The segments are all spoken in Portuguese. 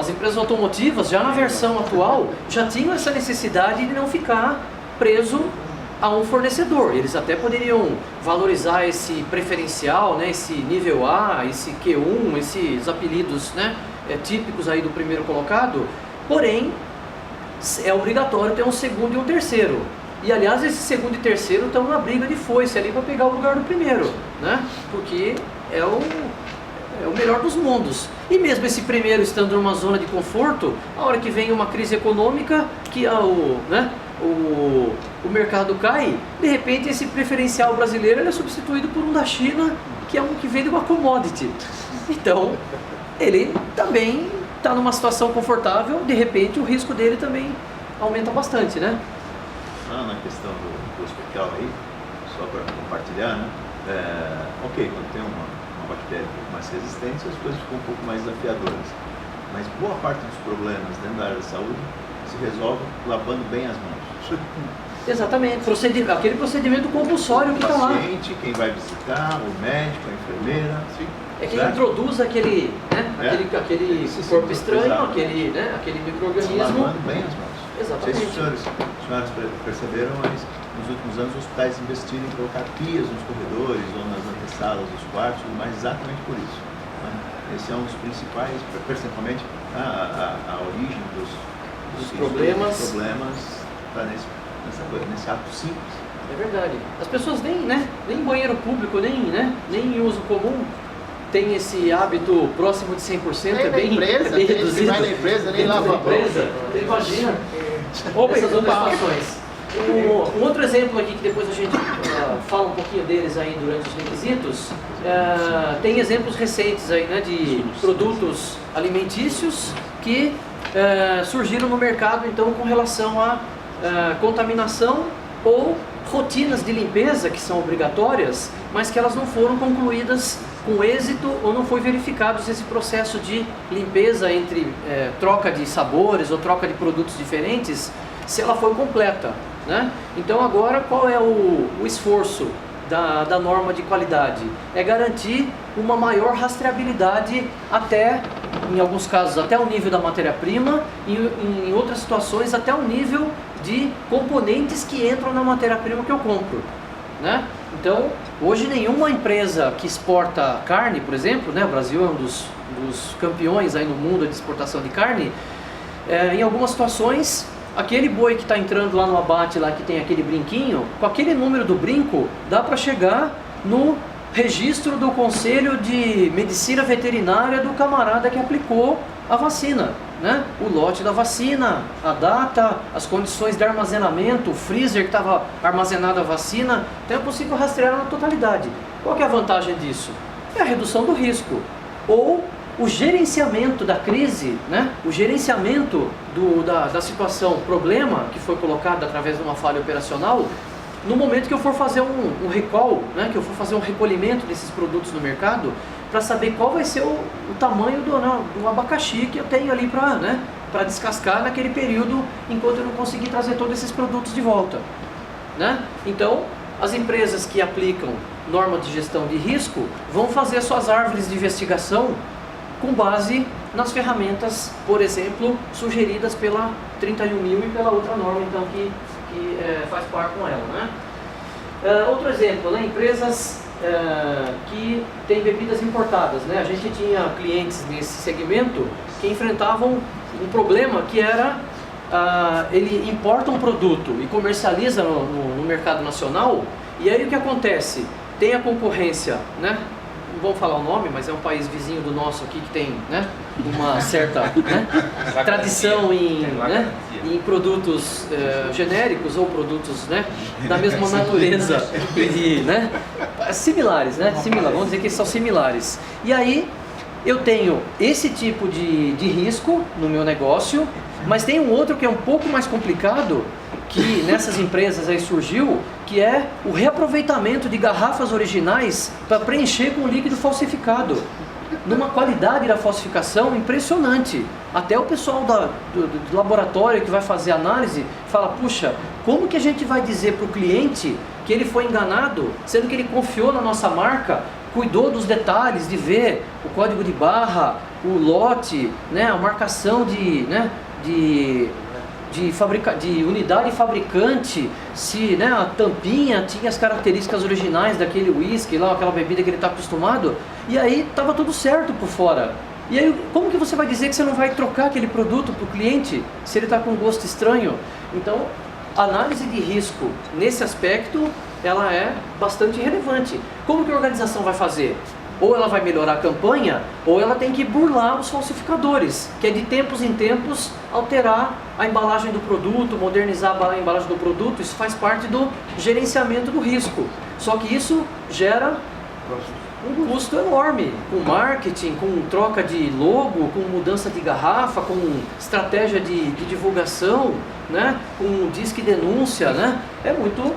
As empresas automotivas, já na versão atual, já tinham essa necessidade de não ficar preso a um fornecedor. Eles até poderiam valorizar esse preferencial, né, esse nível A, esse Q1, esses apelidos, né, típicos aí do primeiro colocado, porém é obrigatório ter um segundo e um terceiro. E aliás, esse segundo e terceiro estão na briga de foice ali para pegar o lugar do primeiro, né, porque é o melhor dos mundos. E mesmo esse primeiro estando numa zona de conforto, a hora que vem uma crise econômica, que o mercado cai, de repente esse preferencial brasileiro é substituído por um da China, que é um que vende uma commodity. Então, ele também está numa situação confortável, de repente o risco dele também aumenta bastante, né? Na questão do hospital aí, só para compartilhar, né? Ok, quando tem uma bactéria um pouco mais resistente, as coisas ficam um pouco mais desafiadoras. Mas boa parte dos problemas dentro da área da saúde se resolve lavando bem as mãos. Exatamente, aquele procedimento compulsório que está lá. O paciente, quem vai visitar, o médico, a enfermeira. Sim, é quem introduz aquele corpo estranho, exato. aquele micro-organismo. Lavando bem as mãos. Exatamente. Não sei se as senhoras perceberam, mas nos últimos anos os hospitais investiram em colocar pias nos corredores ou nas antessalas dos quartos, mas exatamente por isso. Né? Esse é um dos principais, principalmente a origem dos problemas está nesse ato simples. É verdade. As pessoas nem em banheiro público, nem em uso comum tem esse hábito próximo de 100%, nem bem reduzido. Se vai na empresa, nem lava a mão. Imagina essas outras situações. Um outro exemplo aqui que depois a gente fala um pouquinho deles aí durante os requisitos, tem exemplos recentes aí, né, de produtos alimentícios que surgiram no mercado então com relação à contaminação ou rotinas de limpeza que são obrigatórias, mas que elas não foram concluídas com êxito ou não foi verificado esse processo de limpeza entre troca de sabores ou troca de produtos diferentes, se ela foi completa, né? Então agora qual é o esforço da norma de qualidade? É garantir uma maior rastreabilidade até, em alguns casos, até o nível da matéria-prima e em outras situações até o nível de componentes que entram na matéria-prima que eu compro, né? Então, hoje nenhuma empresa que exporta carne, por exemplo, né, o Brasil é um dos campeões aí no mundo de exportação de carne, em algumas situações, aquele boi que está entrando lá no abate, lá que tem aquele brinquinho, com aquele número do brinco, dá para chegar no registro do Conselho de Medicina Veterinária do camarada que aplicou a vacina, né? O lote da vacina, a data, as condições de armazenamento, o freezer que estava armazenado a vacina, então é possível rastrear na totalidade. Qual que é a vantagem disso? É a redução do risco, ou o gerenciamento da crise, né? O gerenciamento da situação, problema que foi colocado através de uma falha operacional, no momento que eu for fazer um recall, né? Que eu for fazer um recolhimento desses produtos no mercado, para saber qual vai ser o tamanho do abacaxi que eu tenho ali para descascar naquele período, enquanto eu não conseguir trazer todos esses produtos de volta, né? Então, as empresas que aplicam norma de gestão de risco vão fazer suas árvores de investigação com base nas ferramentas, por exemplo, sugeridas pela 31.000 e pela outra norma então, que faz par com ela, né? Outro exemplo, né? Empresas que têm bebidas importadas, né? A gente tinha clientes nesse segmento que enfrentavam um problema que era ele importa um produto e comercializa no mercado nacional, e aí o que acontece? Tem a concorrência, né? Não vamos falar o nome, mas é um país vizinho do nosso aqui que tem, né, uma certa, né, tradição em produtos genéricos ou produtos, né, da mesma natureza, né, similares, né, vamos dizer que são similares. E aí eu tenho esse tipo de risco no meu negócio, mas tem um outro que é um pouco mais complicado, que nessas empresas aí surgiu, que é o reaproveitamento de garrafas originais para preencher com líquido falsificado, numa qualidade da falsificação impressionante. Até o pessoal do laboratório que vai fazer análise fala, puxa, como que a gente vai dizer para o cliente que ele foi enganado, sendo que ele confiou na nossa marca, cuidou dos detalhes de ver o código de barra, o lote, né, a marcação de unidade fabricante, se, né, a tampinha tinha as características originais daquele whisky lá, aquela bebida que ele está acostumado, e aí estava tudo certo por fora. E aí, como que você vai dizer que você não vai trocar aquele produto para o cliente se ele está com um gosto estranho? Então, a análise de risco nesse aspecto, ela é bastante relevante. Como que a organização vai fazer? Ou ela vai melhorar a campanha, ou ela tem que burlar os falsificadores, que é de tempos em tempos alterar a embalagem do produto, modernizar a embalagem do produto. Isso faz parte do gerenciamento do risco. Só que isso gera um custo enorme, com marketing, com troca de logo, com mudança de garrafa, com estratégia de divulgação, né? Com disque denúncia, né? É muito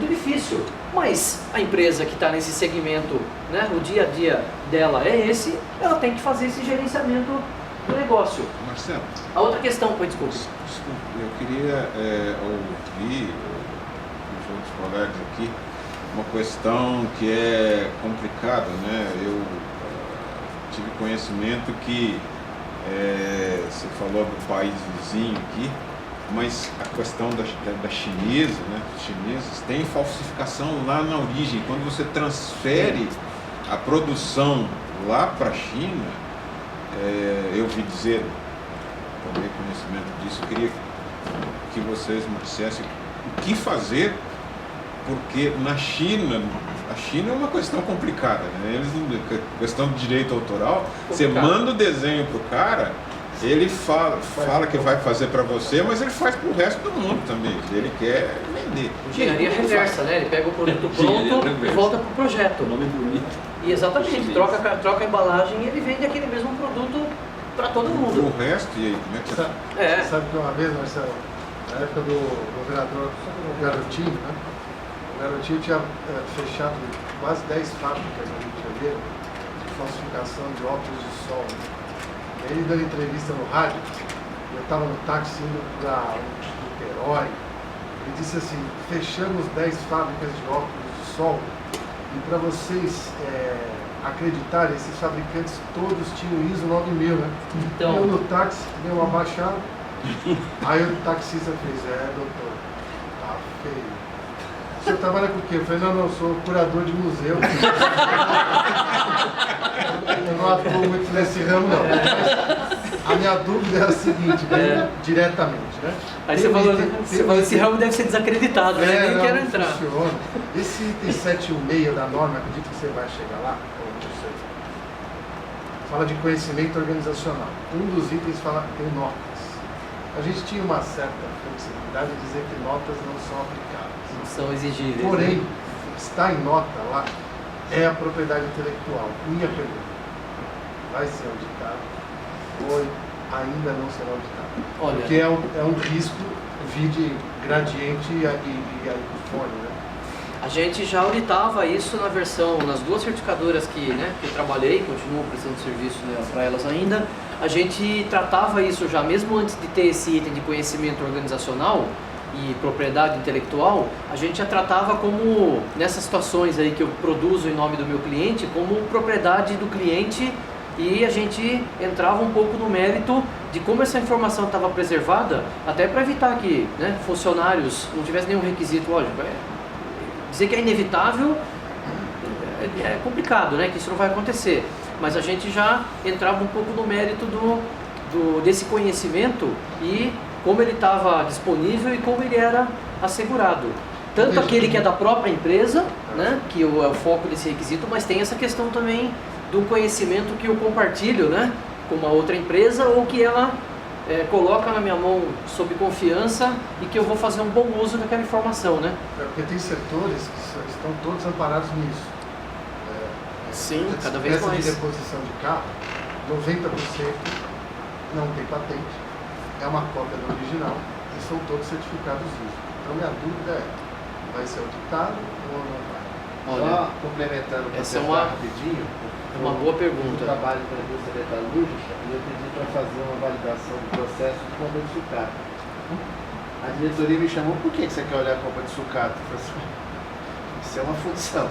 difícil. Mas a empresa que está nesse segmento, né, o dia a dia dela é esse, ela tem que fazer esse gerenciamento do negócio. Marcelo, a outra questão, desculpa, eu queria ouvir os outros colegas aqui uma questão que é complicada, né? Eu tive conhecimento que você falou do país vizinho aqui, mas a questão da chinesa, né? Os chineses têm falsificação lá na origem. Quando você transfere a produção lá para a China, eu ouvi dizer, tomei conhecimento disso, eu queria que vocês me dissessem o que fazer, porque na China, a China é uma questão complicada, né? Questão de direito autoral, você manda o desenho pro cara, ele fala que vai fazer para você, mas ele faz para o resto do mundo também. Ele quer vender. Engenharia reversa, né? Ele pega o produto pronto e volta para o projeto. O nome bonito. E exatamente, troca a embalagem e ele vende aquele mesmo produto para todo mundo. O resto, e aí, como é que Você sabe que uma vez, Marcelo, na época do governador Garotinho, né? O Garotinho tinha fechado quase 10 fábricas no Rio de Janeiro de falsificação de óculos de sol. Ele dando entrevista no rádio, eu estava no táxi indo para Niterói, ele disse assim: fechamos 10 fábricas de óculos de sol e para vocês acreditarem, esses fabricantes todos tinham ISO 9000, né? Então, eu no táxi, deu uma baixada, aí o taxista fez: doutor, tá feio. O senhor trabalha com o quê? Eu falei: não, eu sou curador de museu. Eu não atuo muito nesse ramo, não. Mas a minha dúvida é a seguinte, diretamente, né? Aí você falou, esse ramo deve ser desacreditado, né? Nem quero entrar. Funciona. Esse item 716 da norma, acredito que você vai chegar lá, ou não sei. Fala de conhecimento organizacional. Um dos itens tem notas. A gente tinha uma certa flexibilidade de dizer que notas não são aplicáveis. Não são exigíveis. Porém, né? está em nota lá, é a propriedade intelectual. Minha pergunta: vai ser auditado ou ainda não será auditado? Olha, porque é um risco vide gradiente e fone, né? a gente já auditava isso nas duas certificadoras que eu trabalhei, continuo prestando serviço, né, para elas ainda. A gente tratava isso já, mesmo antes de ter esse item de conhecimento organizacional e propriedade intelectual, a gente já tratava como, nessas situações aí que eu produzo em nome do meu cliente, como propriedade do cliente, e a gente entrava um pouco no mérito de como essa informação estava preservada, até para evitar que, né, funcionários não tivessem nenhum requisito. Lógico, dizer que é inevitável é complicado, né, que isso não vai acontecer, mas a gente já entrava um pouco no mérito desse conhecimento e como ele estava disponível e como ele era assegurado. Tanto aquele que é da própria empresa, né, que é o foco desse requisito, mas tem essa questão também do conhecimento que eu compartilho, né, com uma outra empresa ou que ela coloca na minha mão sob confiança e que eu vou fazer um bom uso daquela informação, né? Porque tem setores que estão todos amparados nisso. Sim, cada vez mais. Peça de reposição de carro, 90% não tem patente, é uma cópia do original e são todos certificados ISO. Então minha dúvida é: vai ser auditado ou não vai? Só complementando essa rapidinho, é uma boa pergunta. Eu trabalho para a indústria metalúrgica e eu pedi para fazer uma validação do processo de compra de sucata. A diretoria me chamou: por que você quer olhar a compra de sucata? Eu falei assim: isso é uma função.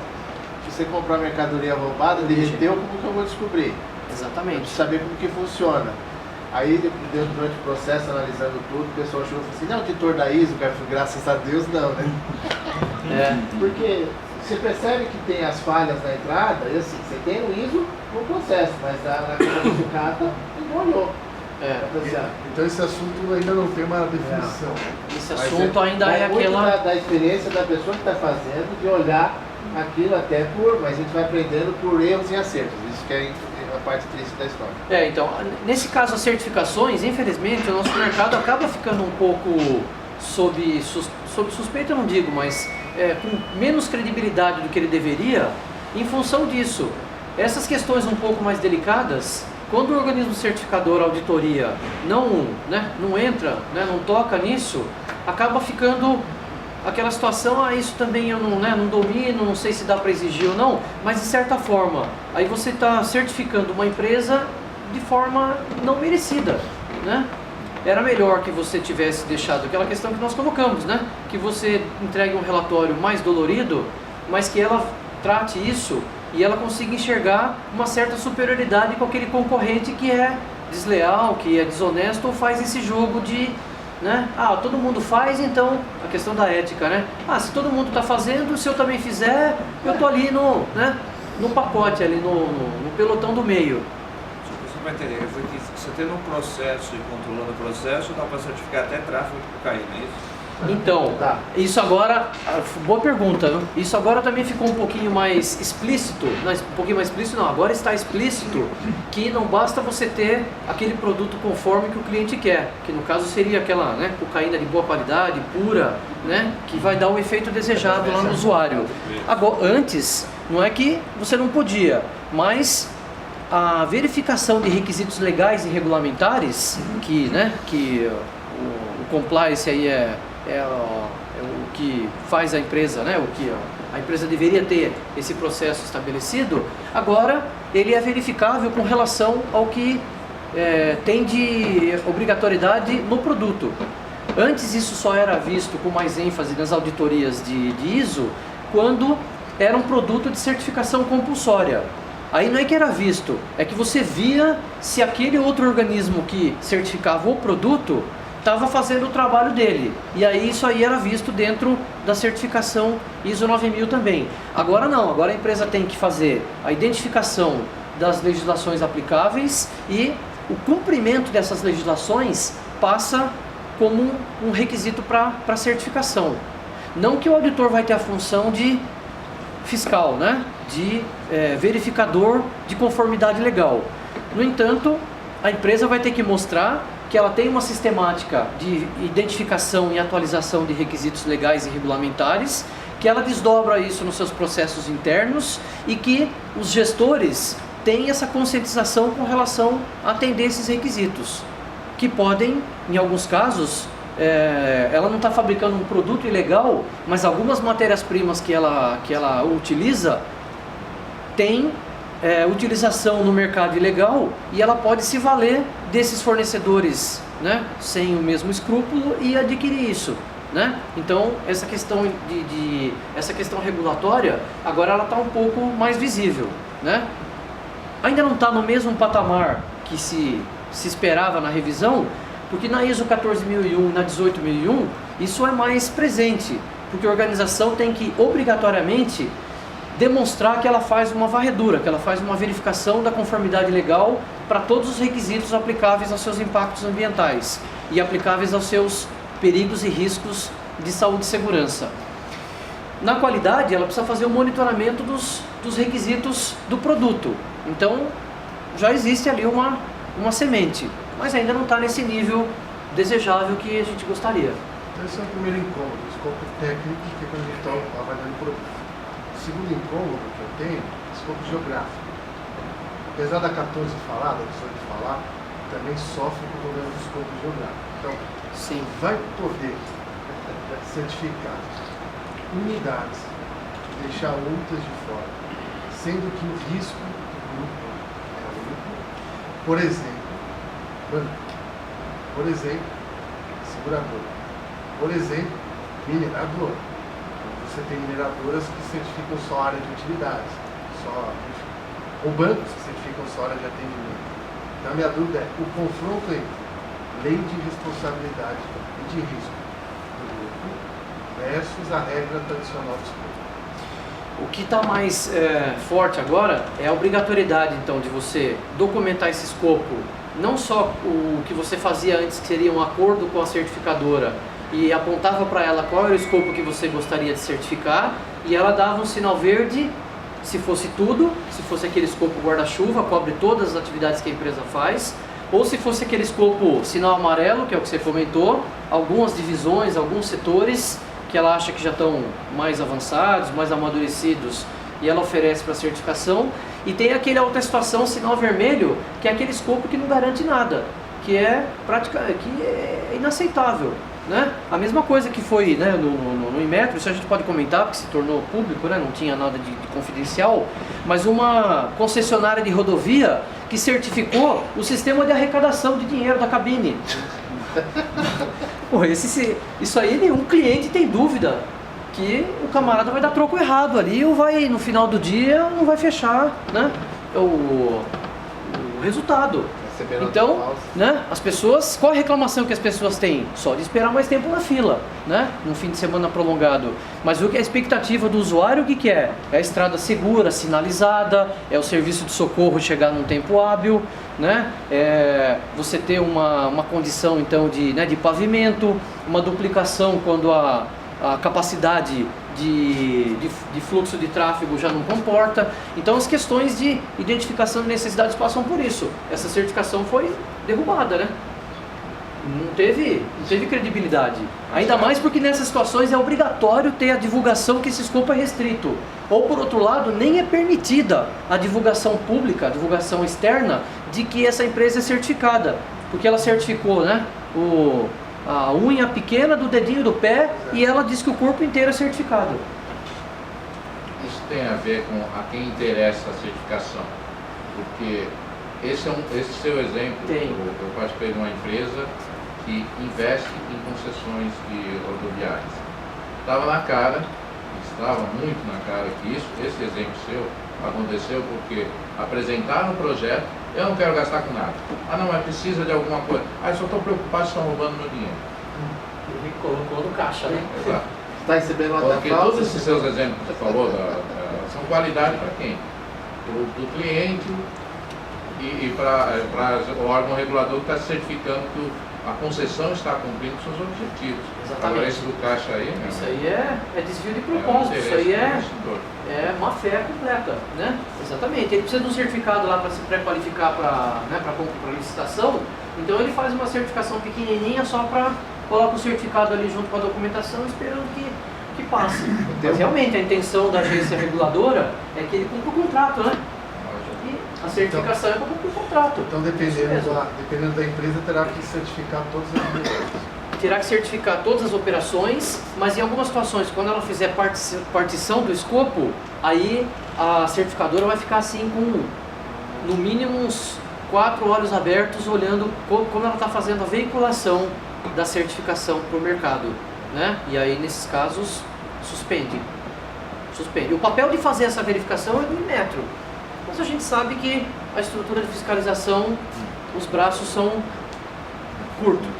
Se você comprar mercadoria roubada, derreteu, como que eu vou descobrir? Exatamente. saber como que funciona. Aí, durante o processo, analisando tudo, o pessoal chegou e falou assim, não, auditor da ISO, cara, graças a Deus, não, né? Porque você percebe que tem as falhas na entrada, e assim, você tem o ISO no processo, mas na questão do sucata, não olhou. Então esse assunto ainda não tem uma definição. Esse assunto ainda é muito aquela... da experiência da pessoa que está fazendo, de olhar aquilo até mas a gente vai aprendendo por erros e acertos. Isso que é a parte triste da história. Então, nesse caso as certificações, infelizmente, o nosso mercado acaba ficando um pouco sob suspeita, eu não digo, mas com menos credibilidade do que ele deveria, em função disso. Essas questões um pouco mais delicadas, quando o organismo certificador, a auditoria, não entra, não toca nisso, acaba ficando aquela situação, isso também eu não domino, não sei se dá para exigir ou não, mas de certa forma, aí você está certificando uma empresa de forma não merecida, né? Era melhor que você tivesse deixado aquela questão que nós colocamos, né? Que você entregue um relatório mais dolorido, mas que ela trate isso e ela consiga enxergar uma certa superioridade com aquele concorrente que é desleal, que é desonesto ou faz esse jogo de... todo mundo faz, então a questão da ética, né? Se todo mundo está fazendo, se eu também fizer, eu tô ali no pacote, ali no pelotão do meio. Você vai entender, você tendo um processo e controlando o processo, dá para certificar até tráfego de cocaína, é isso? Então, isso agora, boa pergunta, né? Isso agora também ficou um pouquinho mais explícito, agora está explícito que não basta você ter aquele produto conforme que o cliente quer, que no caso seria aquela cocaína de boa qualidade, pura, que vai dar o efeito desejado lá no usuário. Agora, antes, não é que você não podia, mas a verificação de requisitos legais e regulamentares, que o compliance aí é o que faz a empresa, o que a empresa deveria ter esse processo estabelecido, agora ele é verificável com relação ao que tem de obrigatoriedade no produto. Antes isso só era visto com mais ênfase nas auditorias de ISO, quando era um produto de certificação compulsória. Aí não é que era visto, é que você via se aquele outro organismo que certificava o produto estava fazendo o trabalho dele, e aí isso aí era visto dentro da certificação ISO 9000 também. Agora não, agora a empresa tem que fazer a identificação das legislações aplicáveis e o cumprimento dessas legislações passa como um requisito para certificação. Não que o auditor vai ter a função de fiscal, de verificador de conformidade legal. No entanto, a empresa vai ter que mostrar que ela tem uma sistemática de identificação e atualização de requisitos legais e regulamentares, que ela desdobra isso nos seus processos internos e que os gestores têm essa conscientização com relação a atender esses requisitos, que podem, em alguns casos, ela não está fabricando um produto ilegal, mas algumas matérias-primas que ela utiliza tem utilização no mercado ilegal e ela pode se valer desses fornecedores, sem o mesmo escrúpulo e adquirir isso, Então essa questão essa questão regulatória agora ela está um pouco mais visível, Ainda não está no mesmo patamar que se esperava na revisão, porque na ISO 14001 e na 18001 isso é mais presente, porque a organização tem que obrigatoriamente demonstrar que ela faz uma varredura, que ela faz uma verificação da conformidade legal para todos os requisitos aplicáveis aos seus impactos ambientais e aplicáveis aos seus perigos e riscos de saúde e segurança. Na qualidade, ela precisa fazer o monitoramento dos requisitos do produto. Então, já existe ali uma semente, mas ainda não está nesse nível desejável que a gente gostaria. Então, esse é o primeiro incômodo, o escopo técnico, que é quando a gente está avaliando o produto. O segundo incômodo que eu tenho é o escopo geográfico. Apesar da 14 falar, da 18 falar, também sofre com o problema do escopo geográfico. Então, sim, vai poder certificar unidades e deixar outras de fora, sendo que o risco do grupo é único. Por exemplo, banco. Por exemplo, segurador. Por exemplo, minerador. Você tem mineradoras que certificam só área de utilidades, só Ou bancos que certificam sua área de atendimento. Então a minha dúvida é o confronto entre lei de responsabilidade e de risco do grupo versus a regra tradicional do escopo. O que está mais forte agora é a obrigatoriedade, então, de você documentar esse escopo, não só o que você fazia antes, que seria um acordo com a certificadora, e apontava para ela qual era o escopo que você gostaria de certificar, e ela dava um sinal verde, se fosse tudo, se fosse aquele escopo guarda-chuva, cobre todas as atividades que a empresa faz, ou se fosse aquele escopo sinal amarelo, que é o que você comentou, algumas divisões, alguns setores que ela acha que já estão mais avançados, mais amadurecidos, e ela oferece para certificação. E tem aquele autoestação sinal vermelho, que é aquele escopo que não garante nada, que é inaceitável, né? A mesma coisa que foi, né, no Inmetro, isso a gente pode comentar, porque se tornou público, né, não tinha nada de confidencial, mas uma concessionária de rodovia que certificou o sistema de arrecadação de dinheiro da cabine. Pô, isso aí nenhum cliente tem dúvida que o camarada vai dar troco errado ali, ou vai, no final do dia, não vai fechar, né, o resultado. Então, né, as pessoas, qual a reclamação que as pessoas têm? Só de esperar mais tempo na fila, né, num fim de semana prolongado. Mas o que é a expectativa do usuário, o que é? É a estrada segura, sinalizada, é o serviço de socorro chegar num tempo hábil, né, é você ter uma condição então de pavimento, uma duplicação quando a capacidade de fluxo de tráfego já não comporta. Então as questões de identificação de necessidades passam por isso. Essa certificação foi derrubada, né? Não teve credibilidade. Ainda mais porque nessas situações é obrigatório ter a divulgação que esse escopo é restrito. Ou por outro lado, nem é permitida a divulgação pública, a divulgação externa de que essa empresa é certificada. Porque ela certificou, né, a unha pequena do dedinho do pé e ela diz que o corpo inteiro é certificado. Isso tem a ver com a quem interessa a certificação, porque esse seu exemplo, eu participei de uma empresa que investe em concessões de rodoviárias. Estava muito na cara que esse exemplo seu aconteceu porque apresentaram o projeto. Eu não quero gastar com nada. Ah não, mas precisa de alguma coisa. Ah, eu só estou preocupado se estão roubando meu dinheiro. Ele colocou no caixa, né? Exato. Está recebendo uma porque todos esses seus exemplos que você falou são qualidade para quem? Do cliente e para o órgão regulador que está certificando que a concessão está cumprindo seus objetivos. Exatamente. Agora esse do caixa aí... Isso aí é desvio de propósito, isso aí é má fé completa, né? Exatamente. Ele precisa de um certificado lá para se pré-qualificar para licitação, então ele faz uma certificação pequenininha só para colocar o certificado ali junto com a documentação, esperando que passe. Mas realmente a intenção da agência reguladora é que ele cumpra o contrato, né? A certificação é para cumprir o contrato. Então, dependendo da empresa, terá que certificar todas as operações. Terá que certificar todas as operações, mas em algumas situações, quando ela fizer partição do escopo, aí a certificadora vai ficar assim com, no mínimo, uns 4 olhos abertos, olhando como ela está fazendo a veiculação da certificação para o mercado, né? E aí, nesses casos, suspende. O papel de fazer essa verificação é do Inmetro. Mas a gente sabe que a estrutura de fiscalização, os braços são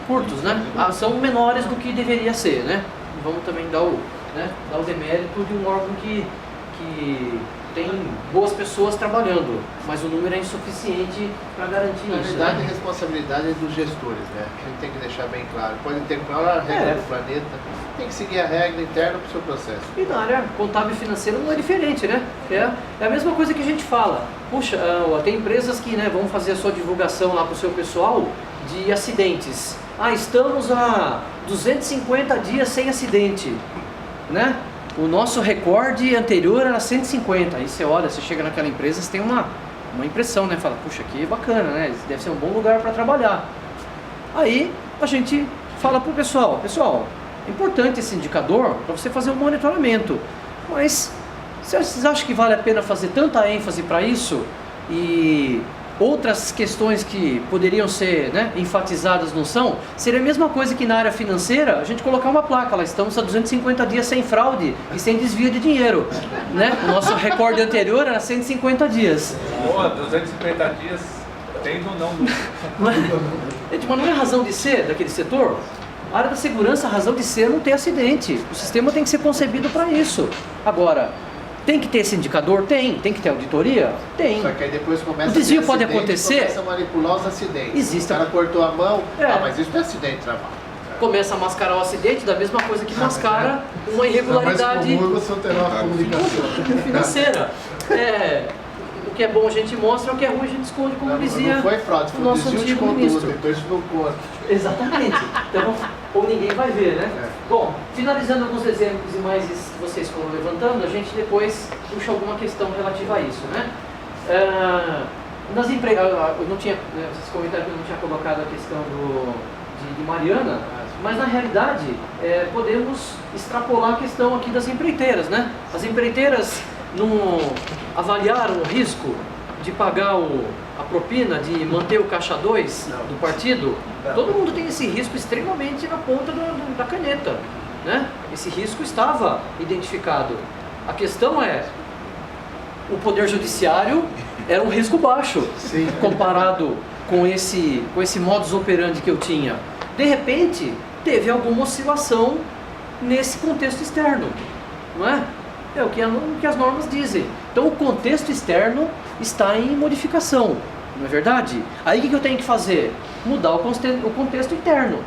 curtos, né? São menores do que deveria ser, né? Vamos também dar o demérito de um órgão que tem boas pessoas trabalhando, mas o número é insuficiente para garantir Na isso. verdade, né? a responsabilidade é dos gestores, né? A gente tem que deixar bem claro. Pode ter a regra do planeta, tem que seguir a regra interna para o seu processo. E na área contábil e financeira não é diferente, né? É a mesma coisa que a gente fala. Puxa, tem empresas que vão fazer a sua divulgação lá para o seu pessoal de acidentes. Estamos há 250 dias sem acidente, né? O nosso recorde anterior era 150. Aí você olha, você chega naquela empresa, você tem uma impressão, né? Fala, puxa, aqui é bacana, né? Deve ser um bom lugar para trabalhar. Aí a gente fala para o pessoal, é importante esse indicador para você fazer um monitoramento. Mas vocês acham que vale a pena fazer tanta ênfase para isso? outras questões que poderiam ser, né, enfatizadas não são, seria a mesma coisa que na área financeira a gente colocar uma placa lá, estamos há 250 dias sem fraude e sem desvio de dinheiro, né? O nosso recorde anterior era 150 dias. Boa, 250 dias, tendo ou não. Mas não é razão de ser daquele setor? A área da segurança, a razão de ser é não ter acidente. O sistema tem que ser concebido para isso. Agora, tem que ter esse indicador? Tem que ter auditoria? Tem. Só que aí depois começa o desvio a ter pode acidente, acontecer. Começa a manipular os acidentes. Existe. O cara cortou a mão, mas isso não é acidente de trabalho. Começa a mascarar o acidente da mesma coisa que mascara uma irregularidade mais comum você ter uma comunicação financeira. O que é bom a gente mostra, o que é ruim a gente esconde, como dizia não foi fraude, foi o nosso desvio de antigo conduta, ministro. então isso não conta. Exatamente. Então, ou ninguém vai ver, né? Bom, finalizando alguns exemplos e mais que vocês foram levantando, a gente depois puxa alguma questão relativa a isso, né? Nas empresas, eu não tinha, vocês comentaram que eu não tinha colocado a questão de Mariana, mas na realidade podemos extrapolar a questão aqui das empreiteiras, né? As empreiteiras não avaliaram o risco de pagar a propina, de manter o caixa 2 do partido? Não. Todo mundo tem esse risco extremamente na ponta da caneta, né? Esse risco estava identificado. A questão é, o Poder Judiciário era um risco baixo, sim, comparado com esse modus operandi que eu tinha. De repente, teve alguma oscilação nesse contexto externo, não é? É o que as normas dizem. Então o contexto externo está em modificação, não é verdade? Aí o que eu tenho que fazer? Mudar o contexto interno.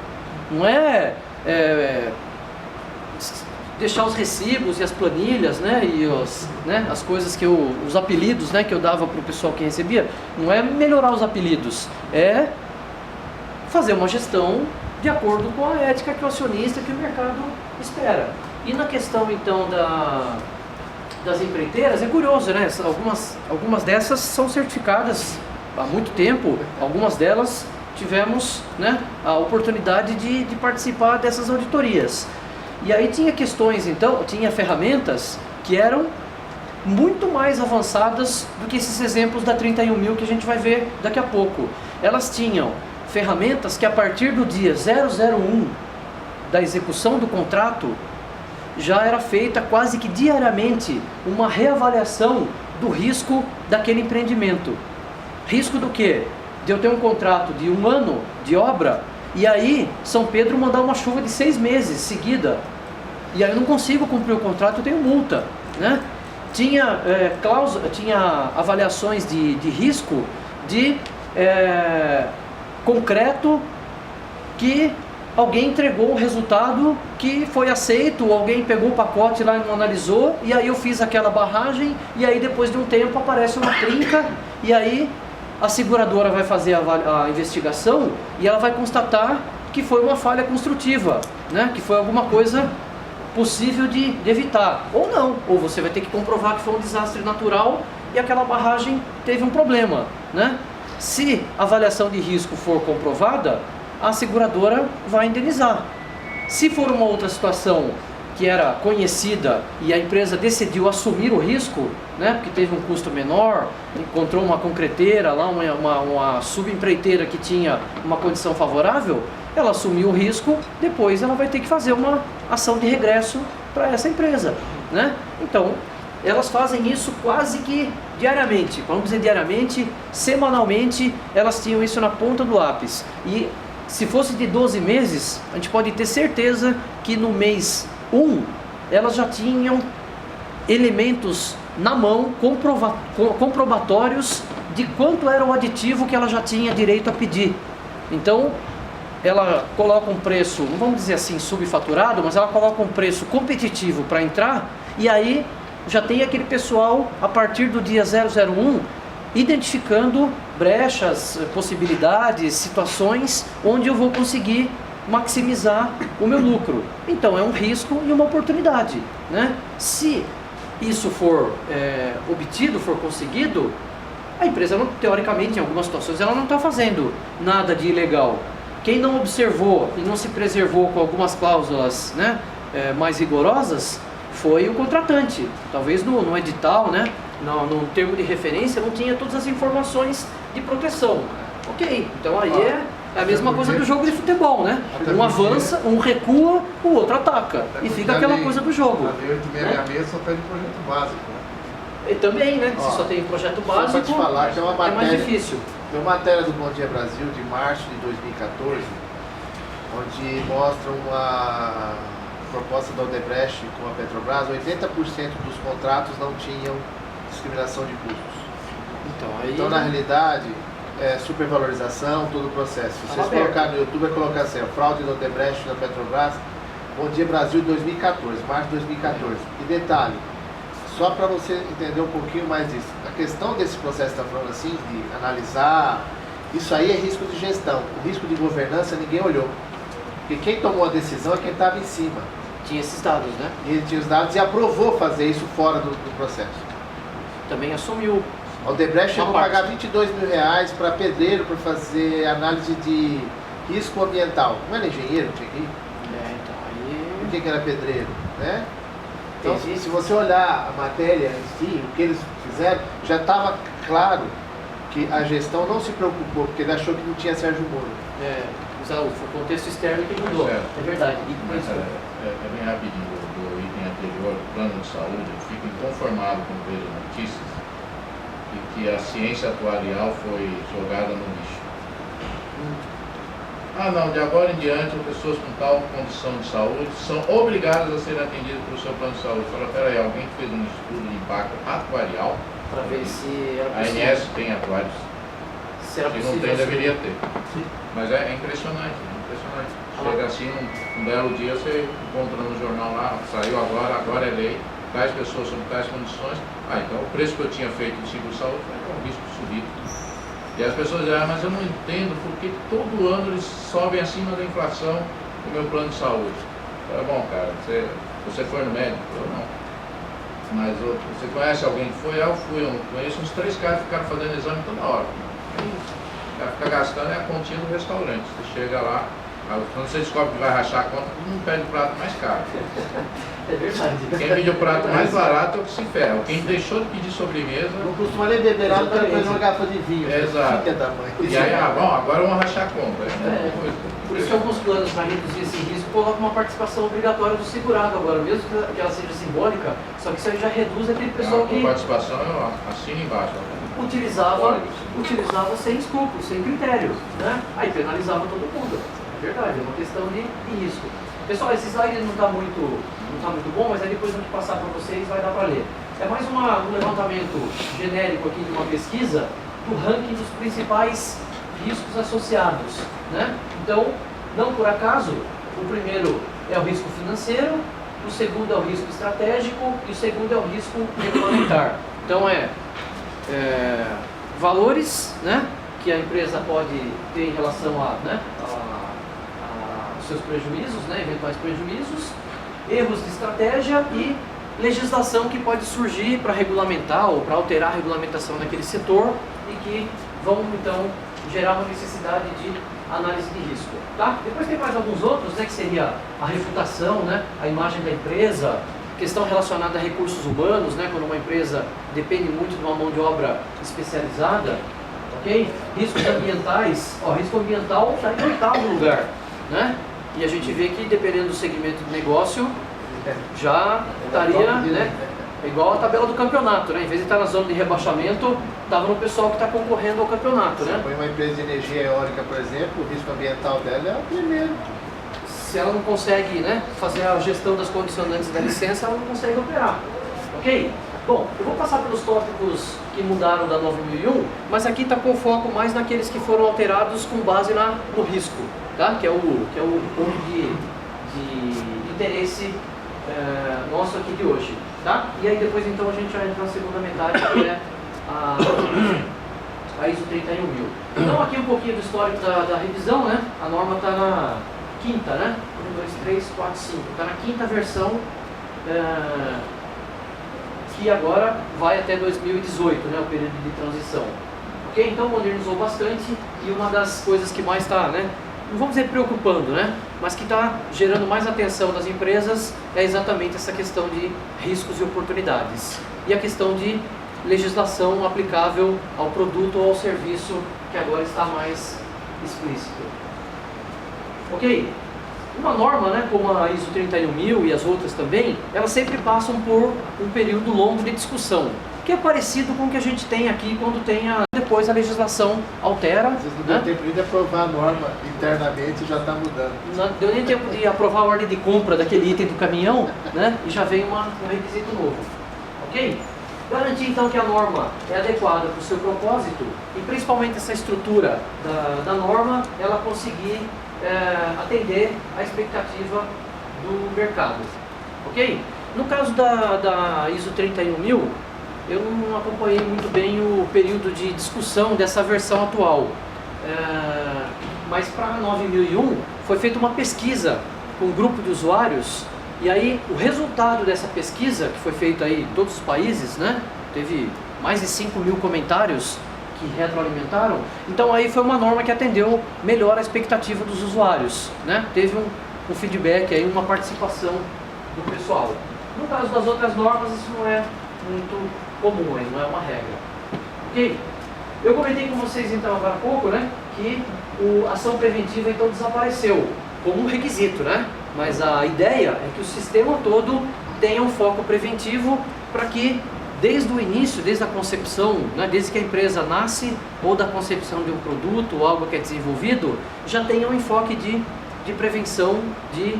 Não é deixar os recibos e as planilhas, né, e as coisas que os apelidos, né, que eu dava para o pessoal que recebia. Não é melhorar os apelidos, é fazer uma gestão de acordo com a ética que o acionista, que o mercado espera. E na questão então das empreiteiras, é curioso, né? Algumas dessas são certificadas há muito tempo, algumas delas tivemos, né, a oportunidade de participar dessas auditorias. E aí tinha questões, então, tinha ferramentas que eram muito mais avançadas do que esses exemplos da 31.000 que a gente vai ver daqui a pouco. Elas tinham ferramentas que a partir do dia 001 da execução do contrato, já era feita quase que diariamente uma reavaliação do risco daquele empreendimento. Risco do quê? De eu ter um contrato de 1 ano de obra e aí São Pedro mandar uma chuva de 6 meses seguida e aí eu não consigo cumprir o contrato, eu tenho multa, né? Tinha avaliações de risco de concreto que alguém entregou um resultado que foi aceito, alguém pegou o pacote lá e não analisou, e aí eu fiz aquela barragem, e aí depois de um tempo aparece uma trinca, e aí a seguradora vai fazer a investigação, e ela vai constatar que foi uma falha construtiva, né? Que foi alguma coisa possível de evitar, ou não, ou você vai ter que comprovar que foi um desastre natural, e aquela barragem teve um problema, né? Se a avaliação de risco for comprovada, a seguradora vai indenizar. Se for uma outra situação que era conhecida e a empresa decidiu assumir o risco, né, porque teve um custo menor, encontrou uma concreteira lá, uma subempreiteira que tinha uma condição favorável, ela assumiu o risco, depois ela vai ter que fazer uma ação de regresso para essa empresa, né? Então, elas fazem isso quase que diariamente, vamos dizer diariamente, semanalmente, elas tinham isso na ponta do lápis. E se fosse de 12 meses, a gente pode ter certeza que no mês 1, elas já tinham elementos na mão, comprobatórios de quanto era o aditivo que ela já tinha direito a pedir. Então, ela coloca um preço, não vamos dizer assim subfaturado, mas ela coloca um preço competitivo para entrar, e aí já tem aquele pessoal, a partir do dia 001, identificando brechas, possibilidades, situações onde eu vou conseguir maximizar o meu lucro. Então é um risco e uma oportunidade, né? Se isso for obtido, for conseguido, a empresa, teoricamente, em algumas situações, ela não está fazendo nada de ilegal. Quem não observou e não se preservou com algumas cláusulas, né, mais rigorosas, foi o contratante. Talvez no edital, né, no termo de referência, não tinha todas as informações de proteção. Ok, então aí é a mesma coisa do jogo de futebol, né? Um avança, um recua, o outro ataca. E fica aquela coisa do jogo. A lei 8666 só tem projeto básico, né? E também, né? Ó, Se só tem projeto só pra básico, te falar que é uma é mais matéria- difícil. Tem uma matéria do Bom Dia Brasil de março de 2014, onde mostra uma proposta da Odebrecht com a Petrobras, 80% dos contratos não tinham discriminação de custos. Então, na realidade, é supervalorização, todo o processo. Se vocês colocarem no YouTube, vai colocar assim, a fraude da Odebrecht na Petrobras, Bom Dia Brasil de 2014, março de 2014. E detalhe, só para você entender um pouquinho mais disso, a questão desse processo que está falando assim, de analisar, isso aí é risco de gestão. O risco de governança ninguém olhou. Porque quem tomou a decisão é quem estava em cima. Tinha esses dados, né? E ele tinha os dados e aprovou fazer isso fora do processo. Também assumiu. A Odebrecht chegou a Uma parte. pagar R$22 mil para pedreiro para fazer análise de risco ambiental. Não era engenheiro que tinha que ir? Então aí... Por que era pedreiro? Né? Então, Entendi. se você olhar a matéria em si, o que eles fizeram, já estava claro que a gestão não se preocupou, porque ele achou que não tinha Sérgio Moro. Foi o contexto externo que mudou. Certo. É verdade. E Mas isso, é bem rapidinho do item anterior, do plano de saúde, eu fico inconformado com ver notícias de que a ciência atuarial foi jogada no lixo. Ah não, de agora em diante as pessoas com tal condição de saúde são obrigadas a serem atendidas pelo seu plano de saúde. Fala, peraí, alguém que fez um estudo de impacto atuarial, para ver se era a possível. ANS tem atuários, Se era se não possível. tem deveria ter. Mas é impressionante, é impressionante. Chega assim, um belo dia você encontra no jornal lá, saiu agora é lei, tais pessoas sob tais condições. Então o preço que eu tinha feito do seguro-saúde foi um risco subido. E as pessoas dizem, mas eu não entendo porque todo ano eles sobem acima da inflação o meu plano de saúde. Tá bom, cara, você foi no médico? Eu não. Mas você conhece alguém que foi? Eu fui, eu conheço uns 3 caras que ficaram fazendo exame toda hora. É isso. O cara fica gastando é a continha do restaurante. Você chega lá, quando você descobre que vai rachar a conta, todo mundo pede o prato mais caro. É verdade. Quem pede o prato mais barato é o que se ferra. Quem deixou de pedir sobremesa. Não costuma nem beber nada para depois Exatamente. uma garrafa de vinho. Exato. Filha da mãe. E aí, bom, agora vamos rachar a conta. Por isso que alguns planos para reduzir esse risco colocam uma participação obrigatória do segurado agora, mesmo que ela seja simbólica, só que isso aí já reduz aquele pessoal A que participação eu assino embaixo. utilizava sem escrúpulos, sem critério, né? Aí penalizava todo mundo. É verdade, é uma questão de risco. Pessoal, esse slide não está muito bom, mas aí depois eu vou passar para vocês, vai dar para ler. É mais um levantamento genérico aqui de uma pesquisa do ranking dos principais riscos associados, né? Então, não por acaso, o primeiro é o risco financeiro, o segundo é o risco estratégico e o segundo é o risco regulamentar. Então valores, né, que a empresa pode ter em relação a seus prejuízos, né, eventuais prejuízos, erros de estratégia e legislação que pode surgir para regulamentar ou para alterar a regulamentação naquele setor e que vão então gerar uma necessidade de análise de risco. Tá? Depois tem mais alguns outros, né, que seria a reputação, né, a imagem da empresa, questão relacionada a recursos humanos, né, quando uma empresa depende muito de uma mão de obra especializada, ok? Riscos ambientais, risco ambiental está em 8º lugar, né? E a gente vê que dependendo do segmento de negócio, já estaria, né, igual a tabela do campeonato, né? Em vez de estar na zona de rebaixamento, estava no pessoal que está concorrendo ao campeonato, Você né? põe uma empresa de energia eólica, por exemplo, o risco ambiental dela é o primeiro. Se ela não consegue, né, fazer a gestão das condicionantes da licença, ela não consegue operar, ok? Bom, eu vou passar pelos tópicos que mudaram da 9001, mas aqui está com foco mais naqueles que foram alterados com base no risco, tá? Que é o ponto de interesse nosso aqui de hoje, tá? E aí depois então a gente vai entrar na segunda metade, que é a ISO 31000. Então aqui um pouquinho do histórico da revisão, né? A norma está na 5ª, né? 1, 2, 3, 4, 5. Está na 5ª versão, que agora vai até 2018, né? O período de transição. Ok? Então modernizou bastante e uma das coisas que mais está, né? Não vamos dizer preocupando, né? Mas que está gerando mais atenção das empresas é exatamente essa questão de riscos e oportunidades. E a questão de legislação aplicável ao produto ou ao serviço que agora está mais explícito. Ok? Uma norma, né, como a ISO 31000 e as outras também, elas sempre passam por um período longo de discussão, que é parecido com o que a gente tem aqui quando depois a legislação altera. Às vezes não deu tempo nem de aprovar a norma internamente e já está mudando. Não deu nem tempo de aprovar a ordem de compra daquele item do caminhão, né, e já vem um requisito novo. Ok? Garantir então que a norma é adequada para o seu propósito e principalmente essa estrutura da norma, ela conseguir atender à expectativa do mercado. Ok? No caso da ISO 31000, eu não acompanhei muito bem o período de discussão dessa versão atual. Mas para a 9001 foi feita uma pesquisa com um grupo de usuários, e aí o resultado dessa pesquisa, que foi feita aí em todos os países, né, teve mais de 5.000 comentários que retroalimentaram, então aí foi uma norma que atendeu melhor a expectativa dos usuários, né? Teve um feedback, aí, uma participação do pessoal. No caso das outras normas, isso não é muito comum, não é uma regra. Ok? Eu comentei com vocês então agora há pouco, né, que a ação preventiva então desapareceu como um requisito, né? Mas a ideia é que o sistema todo tenha um foco preventivo para que desde o início, desde a concepção, né, desde que a empresa nasce ou da concepção de um produto ou algo que é desenvolvido, já tenha um enfoque de prevenção, de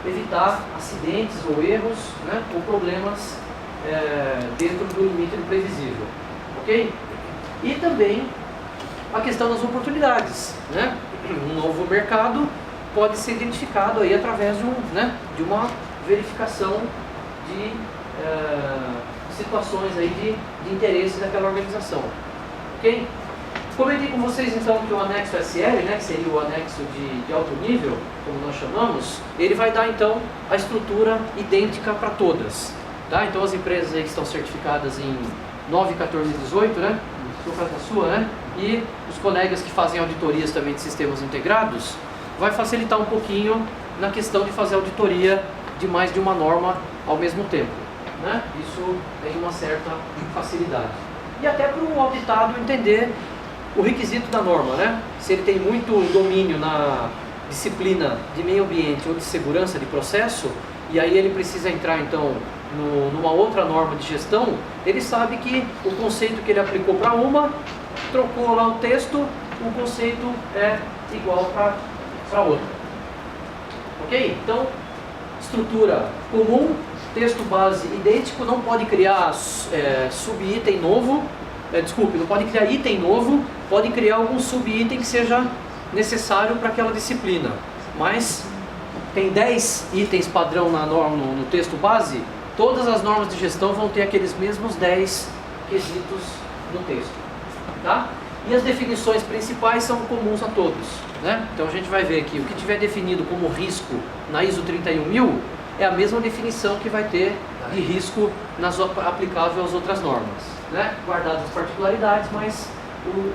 evitar acidentes ou erros, né, ou problemas dentro do limite do previsível. Ok? E também a questão das oportunidades, né? Um novo mercado pode ser identificado aí através de uma verificação de situações aí de interesse daquela organização. Ok? Comentei com vocês então que o anexo SL, né, que seria o anexo de alto nível, como nós chamamos, ele vai dar então a estrutura idêntica para todas. Tá? Então as empresas aí que estão certificadas em 9, 14 e 18, né? No caso da sua, né? E os colegas que fazem auditorias também de sistemas integrados, vai facilitar um pouquinho na questão de fazer auditoria de mais de uma norma ao mesmo tempo, né? Isso tem uma certa facilidade. E até para o auditado entender o requisito da norma, né? Se ele tem muito domínio na disciplina de meio ambiente ou de segurança de processo, e aí ele precisa entrar então numa outra norma de gestão, ele sabe que o conceito que ele aplicou para uma, trocou lá o texto, o conceito é igual para outra. Ok? Então, estrutura comum, texto base idêntico, não pode criar subitem novo, não pode criar item novo, pode criar algum subitem que seja necessário para aquela disciplina. Mas tem 10 itens padrão na norma, no texto base, todas as normas de gestão vão ter aqueles mesmos 10 quesitos no texto. Tá? E as definições principais são comuns a todos, né? Então a gente vai ver aqui, o que tiver definido como risco na ISO 31000 é a mesma definição que vai ter de risco aplicável às outras normas, né? Guardadas as particularidades, mas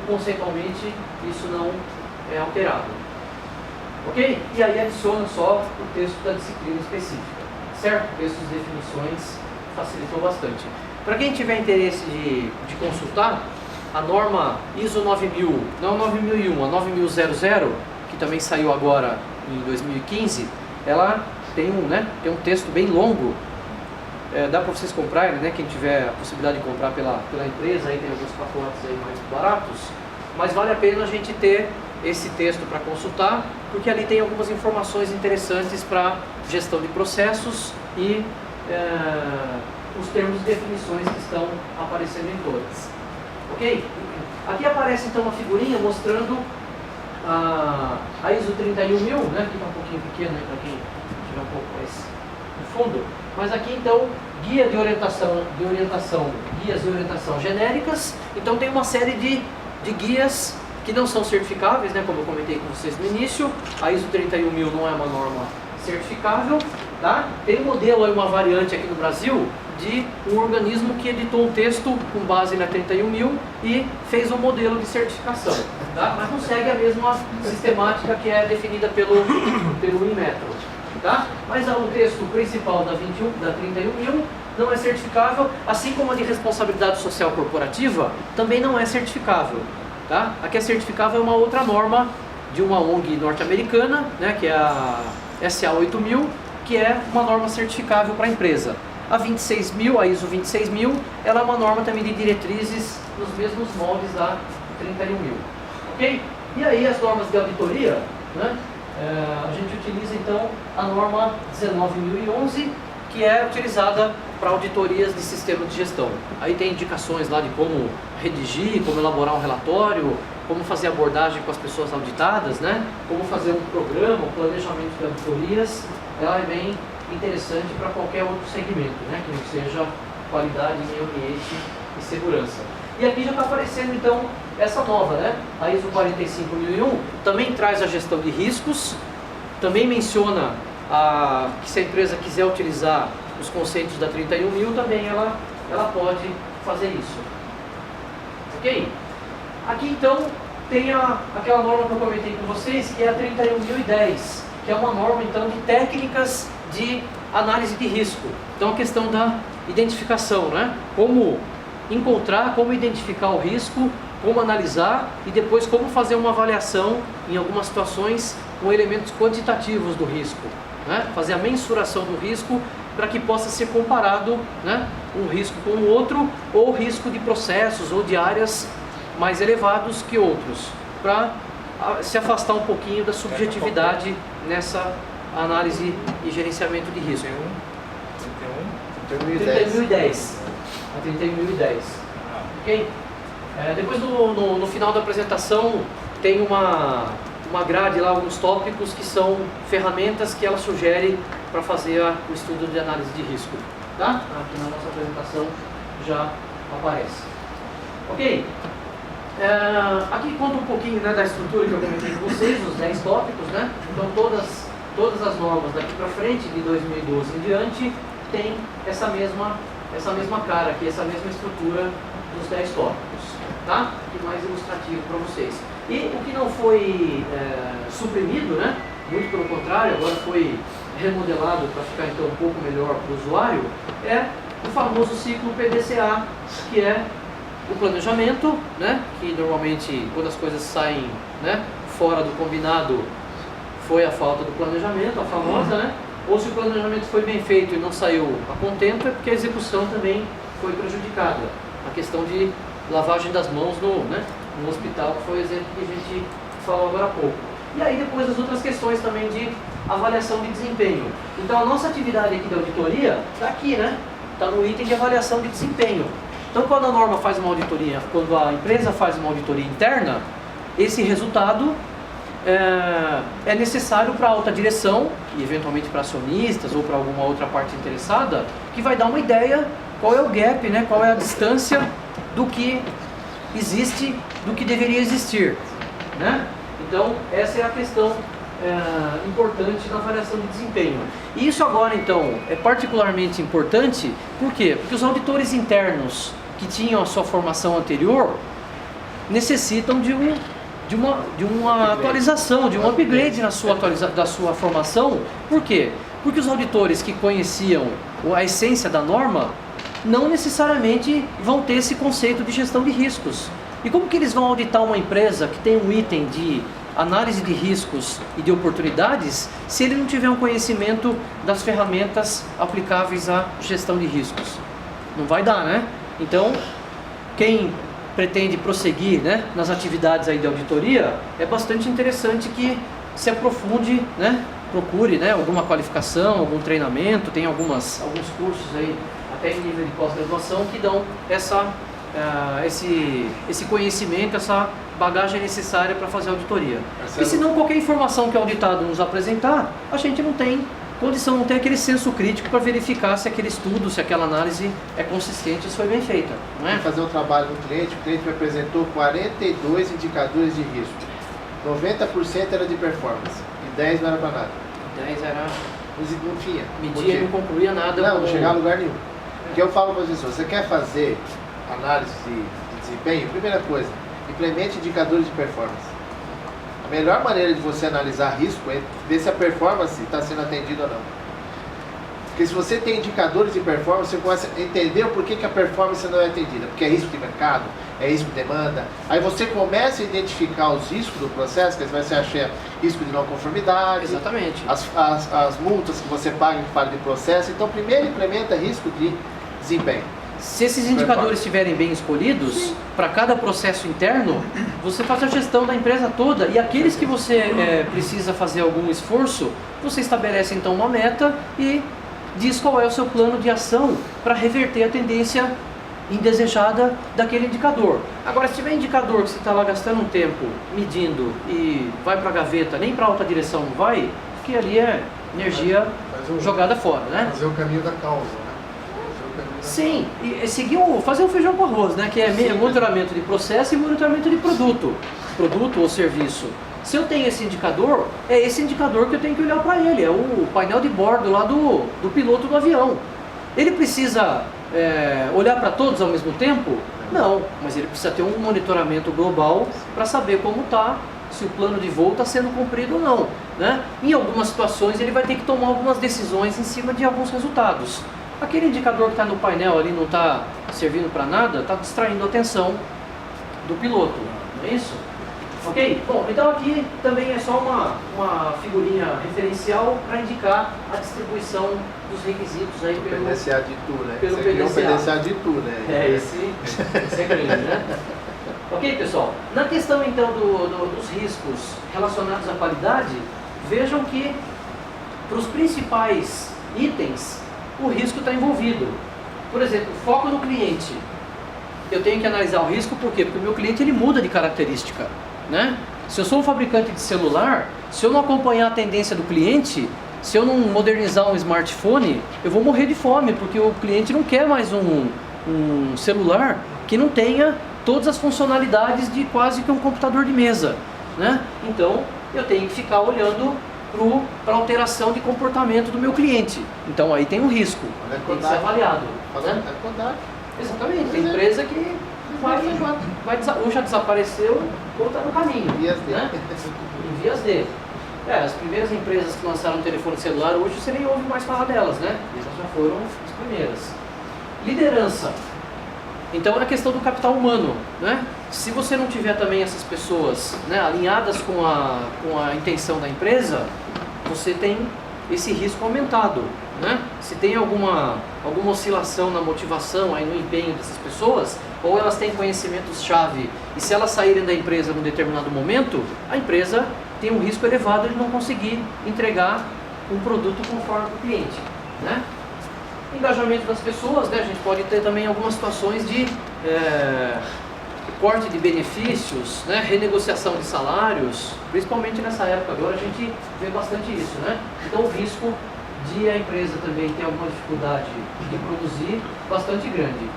conceitualmente isso não é alterado. Ok? E aí adiciona só o texto da disciplina específica, certo? O texto de definições facilitou bastante. Para quem tiver interesse de consultar, a norma ISO 9000, não 9001, a 9000, que também saiu agora em 2015, ela tem um texto bem longo, dá para vocês comprarem, né? Quem tiver a possibilidade de comprar pela empresa, aí tem alguns pacotes aí mais baratos, mas vale a pena a gente ter esse texto para consultar, porque ali tem algumas informações interessantes para gestão de processos e os termos e definições que estão aparecendo em todas. Ok? Aqui aparece então uma figurinha mostrando a ISO 31000, né? Aqui está um pouquinho pequeno para quem tiver um pouco mais no fundo. Mas aqui então, guia de orientação, guias de orientação genéricas. Então tem uma série de guias que não são certificáveis, né? Como eu comentei com vocês no início, a ISO 31000 não é uma norma certificável, tá? Tem um modelo aí, uma variante aqui no Brasil, de um organismo que editou um texto com base na 31000 e fez um modelo de certificação, tá? Mas não segue a mesma sistemática que é definida pelo Inmetro, tá? Mas o texto principal da 31000 não é certificável, assim como a de responsabilidade social corporativa também não é certificável. Tá? A que é certificável é uma outra norma de uma ONG norte-americana, né, que é a SA 8000, que é uma norma certificável para a empresa. A 26.000, a ISO 26.000, ela é uma norma também de diretrizes nos mesmos moldes da 31.000. Ok? E aí as normas de auditoria, né, a gente utiliza então a norma 19.011, que é utilizada para auditorias de sistema de gestão. Aí tem indicações lá de como redigir, como elaborar um relatório, como fazer abordagem com as pessoas auditadas, né? Como fazer um programa, um planejamento de auditorias. Ela é bem interessante para qualquer outro segmento, né? Que não seja qualidade, meio ambiente e segurança. E aqui já está aparecendo então essa nova, né? A ISO 45001 também traz a gestão de riscos, também menciona que se a empresa quiser utilizar os conceitos da 31.000, também ela pode fazer isso. Ok? Aqui então tem aquela norma que eu comentei com vocês, que é a 31.010, que é uma norma então de técnicas de análise de risco. Então a questão da identificação, né? Como encontrar, como identificar o risco, como analisar e depois como fazer uma avaliação em algumas situações com elementos quantitativos do risco, né? Fazer a mensuração do risco para que possa ser comparado, né, um risco com o outro, ou risco de processos ou de áreas mais elevados que outros, para se afastar um pouquinho da subjetividade nessa análise e gerenciamento de risco. 31.010. A 31.010. Ok? Depois no final da apresentação tem uma grade lá, alguns tópicos que são ferramentas que ela sugere para fazer o estudo de análise de risco. Tá? Aqui na nossa apresentação já aparece. Ok? Aqui conta um pouquinho, né, da estrutura que eu comentei com vocês, os 10 tópicos, né? Então todas as normas daqui para frente, de 2012 em diante, tem essa mesma cara aqui, essa mesma estrutura dos 10 tópicos. Tá? Aqui mais ilustrativo para vocês. E o que não foi suprimido, né? Muito pelo contrário, agora foi remodelado para ficar então um pouco melhor para o usuário, é o famoso ciclo PDCA, que é o planejamento, né? Que normalmente quando as coisas saem, né, fora do combinado, foi a falta do planejamento, a famosa, né? Ou se o planejamento foi bem feito e não saiu a contento, é porque a execução também foi prejudicada. A questão de lavagem das mãos no hospital, que foi o exemplo que a gente falou agora há pouco. E aí depois as outras questões também de avaliação de desempenho. Então a nossa atividade aqui da auditoria está aqui, né? Está no item de avaliação de desempenho. Então quando a norma faz uma auditoria, quando a empresa faz uma auditoria interna, esse resultado é necessário para a alta direção e eventualmente para acionistas ou para alguma outra parte interessada, que vai dar uma ideia qual é o gap, né? Qual é a distância do que existe, do que deveria existir, né? Então essa é a questão importante na avaliação de desempenho. E isso agora então é particularmente importante, por quê? Porque os auditores internos que tinham a sua formação anterior necessitam de uma atualização, de um upgrade da sua formação. Por quê? Porque os auditores que conheciam a essência da norma não necessariamente vão ter esse conceito de gestão de riscos. E como que eles vão auditar uma empresa que tem um item de análise de riscos e de oportunidades se ele não tiver um conhecimento das ferramentas aplicáveis à gestão de riscos? Não vai dar, né? Então, quem pretende prosseguir, né, nas atividades aí de auditoria, é bastante interessante que se aprofunde, né, procure, né, alguma qualificação, algum treinamento, tem alguns cursos aí, até em nível de pós-graduação, que dão esse conhecimento, essa bagagem necessária para fazer auditoria. E se não, qualquer informação que o auditado nos apresentar, a gente não tem condição, não tem aquele senso crítico para verificar se aquele estudo, se aquela análise é consistente, se foi bem feita. Não é? Fazer um trabalho no cliente, o cliente me apresentou 42 indicadores de risco. 90% era de performance e 10 não era para nada. 10 era... Não tinha. Media e não concluía nada. Não chegava a lugar nenhum. Porque eu falo para as pessoas, você quer fazer análise de desempenho? Primeira coisa, implemente indicadores de performance. A melhor maneira de você analisar risco é ver se a performance está sendo atendida ou não. Porque se você tem indicadores de performance, você começa a entender o porquê que a performance não é atendida. Porque é risco de mercado, é risco de demanda. Aí você começa a identificar os riscos do processo, que você vai achar risco de não conformidade. Exatamente. As multas que você paga em falha de processo. Então, primeiro implementa risco de desempenho. Se esses indicadores estiverem bem escolhidos, para cada processo interno, você faz a gestão da empresa toda. E aqueles que você precisa fazer algum esforço, você estabelece então uma meta e diz qual é o seu plano de ação para reverter a tendência indesejada daquele indicador. Agora, se tiver indicador que você está lá gastando um tempo medindo e vai para a gaveta, nem para a alta direção não vai, porque ali é energia jogada fora, né? Fazer o caminho da causa, né? Sim, e seguir fazer o feijão com arroz, né? Que é monitoramento de processo e monitoramento de produto ou serviço. Se eu tenho esse indicador, é esse indicador que eu tenho que olhar para ele, é o painel de bordo lá do piloto do avião. Ele precisa olhar para todos ao mesmo tempo? Não, mas ele precisa ter um monitoramento global para saber como está, se o plano de voo está sendo cumprido ou não, né? Em algumas situações ele vai ter que tomar algumas decisões em cima de alguns resultados. Aquele indicador que está no painel ali não está servindo para nada, está distraindo a atenção do piloto, não é isso? Ok? Bom, então aqui também é só uma figurinha referencial para indicar a distribuição dos requisitos aí pelo PDCA de TU, né? pelo Esse aqui é um PDCA. PDCA de TU, né? Esse é grande, né? Ok, pessoal? Na questão então dos riscos relacionados à qualidade, vejam que para os principais itens, o risco está envolvido. Por exemplo, foco no cliente. Eu tenho que analisar o risco, por quê? Porque o meu cliente ele muda de característica, né? Se eu sou um fabricante de celular, se eu não acompanhar a tendência do cliente, se eu não modernizar um smartphone, eu vou morrer de fome, porque o cliente não quer mais um celular que não tenha todas as funcionalidades de quase que um computador de mesa, né? Então, eu tenho que ficar olhando para alteração de comportamento do meu cliente. Então aí tem um risco, tem que ser avaliado. Né? Exatamente, tem empresa que ou já desapareceu ou está no caminho. Né? Em vias de. As primeiras empresas que lançaram telefone celular, hoje você nem ouve mais falar delas, né? Essas já foram as primeiras. Liderança. Então é a questão do capital humano, né? Se você não tiver também essas pessoas, né, alinhadas com a intenção da empresa, você tem esse risco aumentado, né? Se tem alguma oscilação na motivação, aí no empenho dessas pessoas, ou elas têm conhecimentos-chave, e se elas saírem da empresa num determinado momento, a empresa tem um risco elevado de não conseguir entregar um produto conforme o cliente, né? Engajamento das pessoas, né? A gente pode ter também algumas situações de corte de benefícios, né? Renegociação de salários, principalmente nessa época agora a gente vê bastante isso, né? Então o risco de a empresa também ter alguma dificuldade de produzir bastante grande.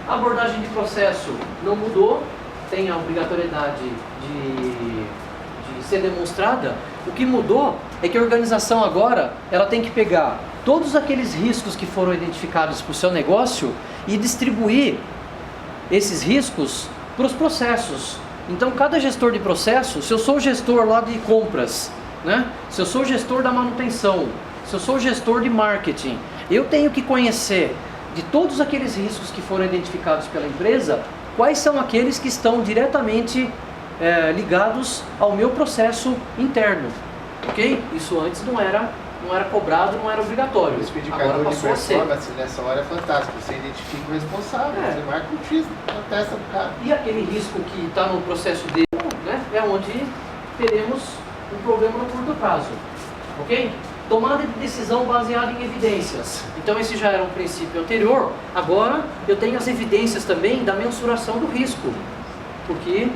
A abordagem de processo não mudou, tem a obrigatoriedade de ser demonstrada. O que mudou é que a organização agora ela tem que pegar todos aqueles riscos que foram identificados para o seu negócio e distribuir esses riscos para os processos. Então, cada gestor de processo, se eu sou o gestor lá de compras, né? Se eu sou o gestor da manutenção, se eu sou o gestor de marketing, eu tenho que conhecer de todos aqueles riscos que foram identificados pela empresa, quais são aqueles que estão diretamente ligados ao meu processo interno. Ok? Isso antes não era cobrado, não era obrigatório. Esse Agora indicador de passou a ser. performance nessa hora é fantástico. Você identifica o responsável, você marca um X na testa do cara. E aquele risco que está no processo dele, né, é onde teremos um problema no curto prazo. Ok? Tomada de decisão baseada em evidências. Então esse já era um princípio anterior. Agora eu tenho as evidências também da mensuração do risco. Porque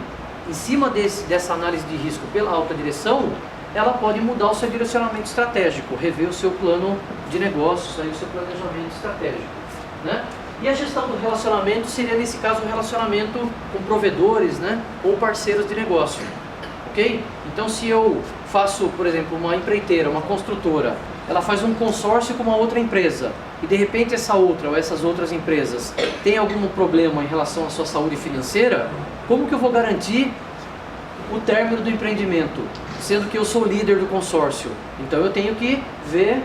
em cima dessa análise de risco pela alta direção, ela pode mudar o seu direcionamento estratégico, rever o seu plano de negócios, aí o seu planejamento estratégico, né? E a gestão do relacionamento seria, nesse caso, um relacionamento com provedores, né? Ou parceiros de negócio, ok? Então, se eu faço, por exemplo, uma empreiteira, uma construtora, ela faz um consórcio com uma outra empresa, e de repente essa outra ou essas outras empresas têm algum problema em relação à sua saúde financeira, como que eu vou garantir o término do empreendimento, sendo que eu sou líder do consórcio? Então eu tenho que ver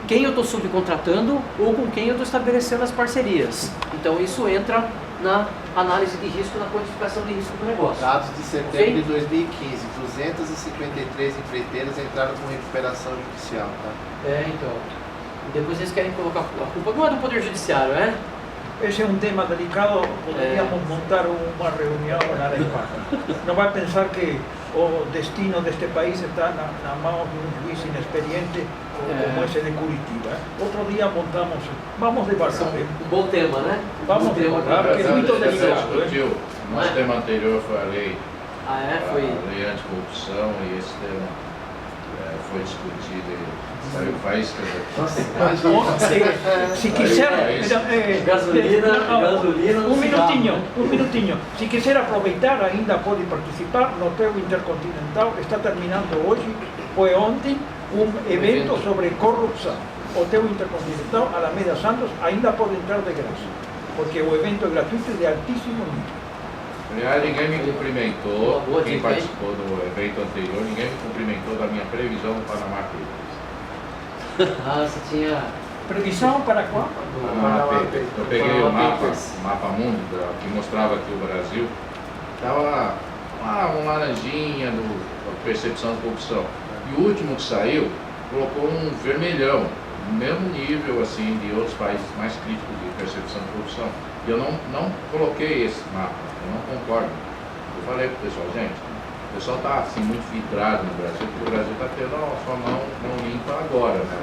quem eu estou subcontratando ou com quem eu estou estabelecendo as parcerias. Então isso entra na análise de risco, na quantificação de risco do negócio. Dados de setembro de 2015, 253 empreiteiras entraram com recuperação judicial, tá? Então. E depois eles querem colocar a culpa, não é do Poder Judiciário, né? Ese es un tema delicado, podríamos montar una reunión en Arequipa. No va a pensar que o destino de este país está en las manos de un juez inexperiente como ese de Curitiba. Otro día montamos, vamos devagar. Bom tema, né? Vamos devagar, porque es muito delicado. Nosso tema anterior foi a lei, Foi. a lei anticorrupção, e esse tema foi discutido e saiu faíscas aqui. Si quisiera, gasolina, un minutinho. Si quisiera aproveitar, ainda pode participar no Hotel Intercontinental, está terminando hoje, foi ontem, evento sobre corrupção. Hotel Intercontinental, Alameda Santos, ainda pode entrar de graça, porque o evento é gratuito e de altíssimo nível. Aliás, ninguém me cumprimentou, quem participou do evento anterior, ninguém me cumprimentou da minha previsão do Panama Papers. Você tinha... Previsão para qual? Panama Papers. Eu peguei o mapa mundo que mostrava que o Brasil estava uma laranjinha da percepção de corrupção. E o último que saiu colocou um vermelhão, no mesmo nível assim de outros países mais críticos de percepção de corrupção. E eu não coloquei esse mapa, eu não concordo. Eu falei para o pessoal, gente, o pessoal está assim, muito vidrado no Brasil, porque o Brasil está tendo a sua mão limpa agora, né?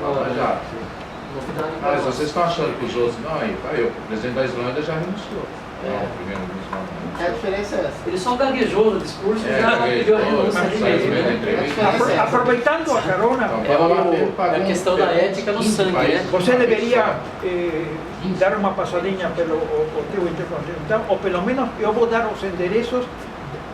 Mas vocês estão achando que os outros... Não, aí, o presidente da Islândia já renunciou. Não, o primeiro-ministro não. A diferença é essa. Ele só gaguejou no discurso e já pediu a renúncia ali. Aproveitando a carona, É a questão da ética no sangue, né? você deveria dar uma passadinha pelo Hotel Intercontinental, ou pelo menos eu vou dar os endereços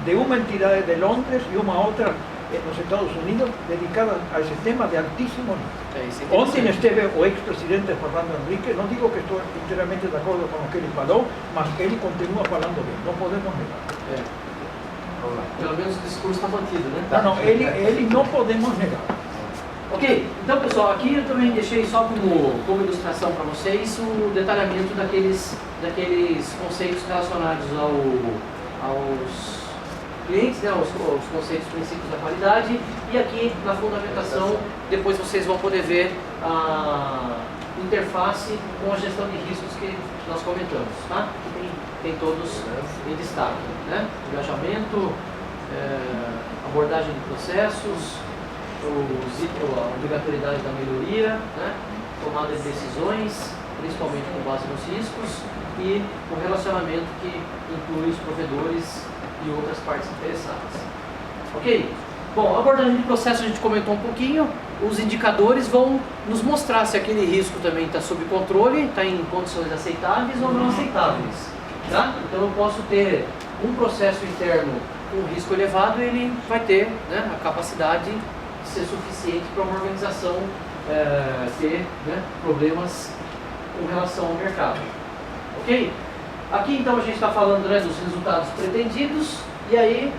de uma entidade de Londres e uma outra nos Estados Unidos dedicada a esse tema de altíssimo nível. Ontem esteve o ex-presidente Fernando Henrique, não digo que estou inteiramente de acordo com o que ele falou, mas ele continua falando bem, não podemos negar. Pelo menos o discurso está mantido, né? Não, ele não podemos negar. Ok, então pessoal, aqui eu também deixei só como ilustração para vocês o detalhamento daqueles conceitos relacionados aos clientes, né, os conceitos, princípios da qualidade, e aqui na fundamentação depois vocês vão poder ver a interface com a gestão de riscos que nós comentamos, tá? Tem todos em destaque, né? Engajamento, abordagem de processos, a obrigatoriedade da melhoria, né? Tomada de decisões, principalmente com base nos riscos, e o relacionamento que inclui os provedores e outras partes interessadas. Ok? Bom, a abordagem de processo a gente comentou um pouquinho. Os indicadores vão nos mostrar se aquele risco também está sob controle, está em condições aceitáveis ou não aceitáveis. Tá? Então eu posso ter um processo interno com risco elevado, ele vai ter, né, a capacidade de ser suficiente para uma organização ter, né, problemas com relação ao mercado. Ok? Aqui então a gente está falando, né, dos resultados pretendidos, e aí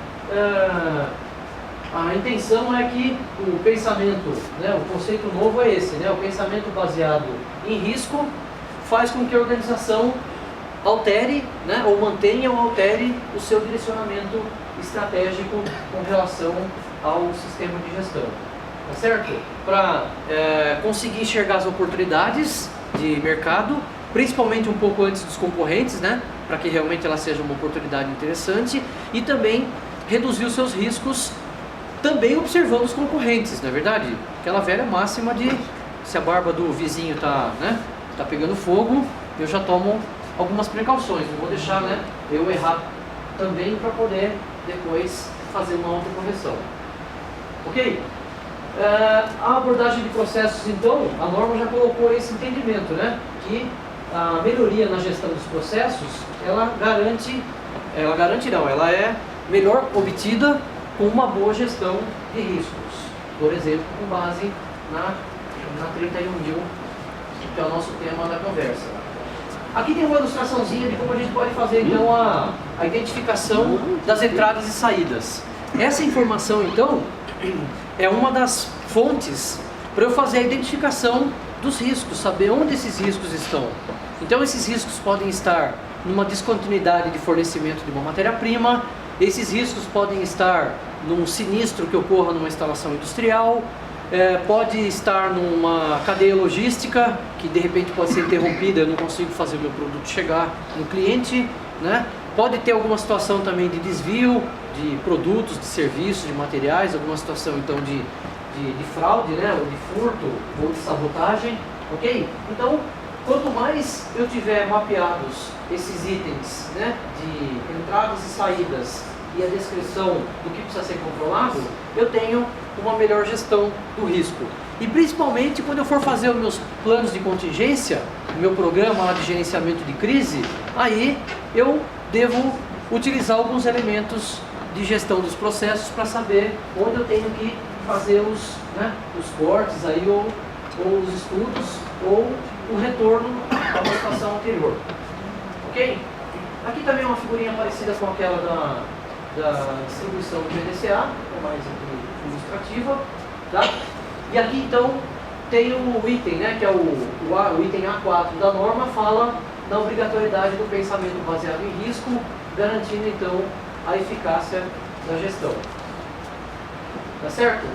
a intenção é que o pensamento, né, o conceito novo é esse, né, o pensamento baseado em risco faz com que a organização altere, né, ou mantenha ou altere o seu direcionamento estratégico com relação ao sistema de gestão. Tá certo? Para conseguir enxergar as oportunidades de mercado, principalmente um pouco antes dos concorrentes, né? Para que realmente ela seja uma oportunidade interessante, e também reduzir os seus riscos, também observando os concorrentes, não é verdade? Aquela velha máxima de se a barba do vizinho está, né, tá pegando fogo, eu já tomo algumas precauções, não vou deixar, né, eu errar também para poder depois fazer uma autocorreção. Ok? A abordagem de processos, então, a norma já colocou esse entendimento, né, que a melhoria na gestão dos processos, ela é melhor obtida com uma boa gestão de riscos. Por exemplo, com base na 31.000, que é o nosso tema da conversa. Aqui tem uma ilustraçãozinha de como a gente pode fazer, então, a identificação das entradas e saídas. Essa informação, então, é uma das fontes para eu fazer a identificação dos riscos, saber onde esses riscos estão. Então esses riscos podem estar numa descontinuidade de fornecimento de uma matéria-prima, esses riscos podem estar num sinistro que ocorra numa instalação industrial, pode estar numa cadeia logística que de repente pode ser interrompida, eu não consigo fazer o meu produto chegar no cliente, né? Pode ter alguma situação também de desvio de produtos, de serviços, de materiais, alguma situação então de fraude, né? Ou de furto, ou de sabotagem, ok? Então, quanto mais eu tiver mapeados esses itens, né, de entradas e saídas e a descrição do que precisa ser controlado, eu tenho uma melhor gestão do risco. E principalmente quando eu for fazer os meus planos de contingência, o meu programa lá de gerenciamento de crise, aí eu devo utilizar alguns elementos de gestão dos processos para saber onde eu tenho que fazer os cortes aí, ou os estudos, ou o retorno a uma situação anterior. Ok? Aqui também uma figurinha parecida com aquela da distribuição do PDCA, mais ilustrativa. Tá? E aqui então tem o item, né, que é o item A4 da norma, fala da obrigatoriedade do pensamento baseado em risco, garantindo então a eficácia da gestão. Tá certo?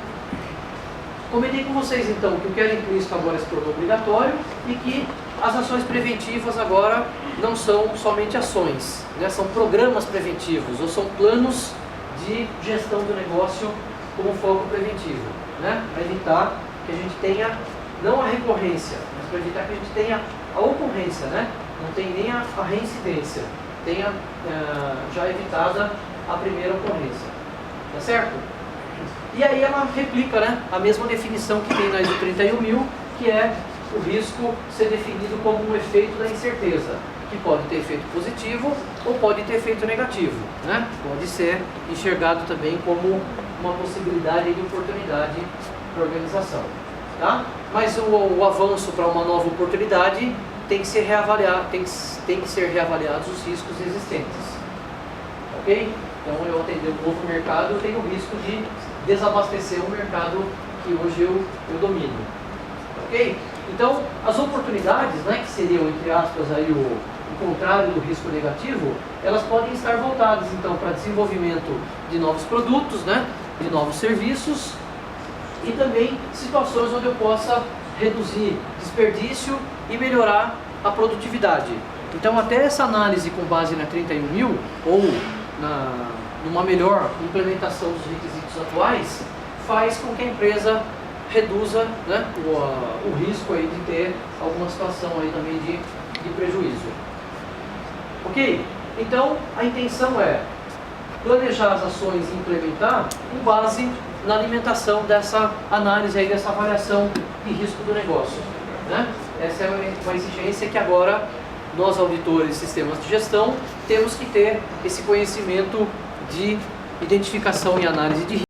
Comentei com vocês então que o que era implícito agora se tornou obrigatório e que as ações preventivas agora não são somente ações, né? São programas preventivos ou são planos de gestão do negócio como foco preventivo, né? Para evitar que a gente tenha, não a recorrência, mas para evitar que a gente tenha a ocorrência, né? Não tem nem a reincidência, tenha já evitada a primeira ocorrência. Tá certo? E aí ela replica, né, a mesma definição que tem na ISO 31000, que é o risco ser definido como um efeito da incerteza, que pode ter efeito positivo ou pode ter efeito negativo, né? Pode ser enxergado também como uma possibilidade de oportunidade para a organização. Tá? Mas o avanço para uma nova oportunidade tem que ser reavaliado, tem que ser reavaliados os riscos existentes. Ok? Então, eu atender um novo mercado, eu tenho o risco de desabastecer um mercado que hoje eu domino. Ok? Então, as oportunidades, né, que seriam, entre aspas, aí o contrário do risco negativo, elas podem estar voltadas, então, para desenvolvimento de novos produtos, né, de novos serviços e também situações onde eu possa reduzir desperdício e melhorar a produtividade. Então, até essa análise com base na 31000 ou numa melhor implementação dos requisitos atuais, faz com que a empresa reduza, né, o risco aí de ter alguma situação aí também de prejuízo. Ok? Então, a intenção é planejar as ações e implementar com base na alimentação dessa análise aí, dessa avaliação de risco do negócio, né? Essa é uma exigência que agora nós, auditores de sistemas de gestão, temos que ter esse conhecimento de identificação e análise de risco.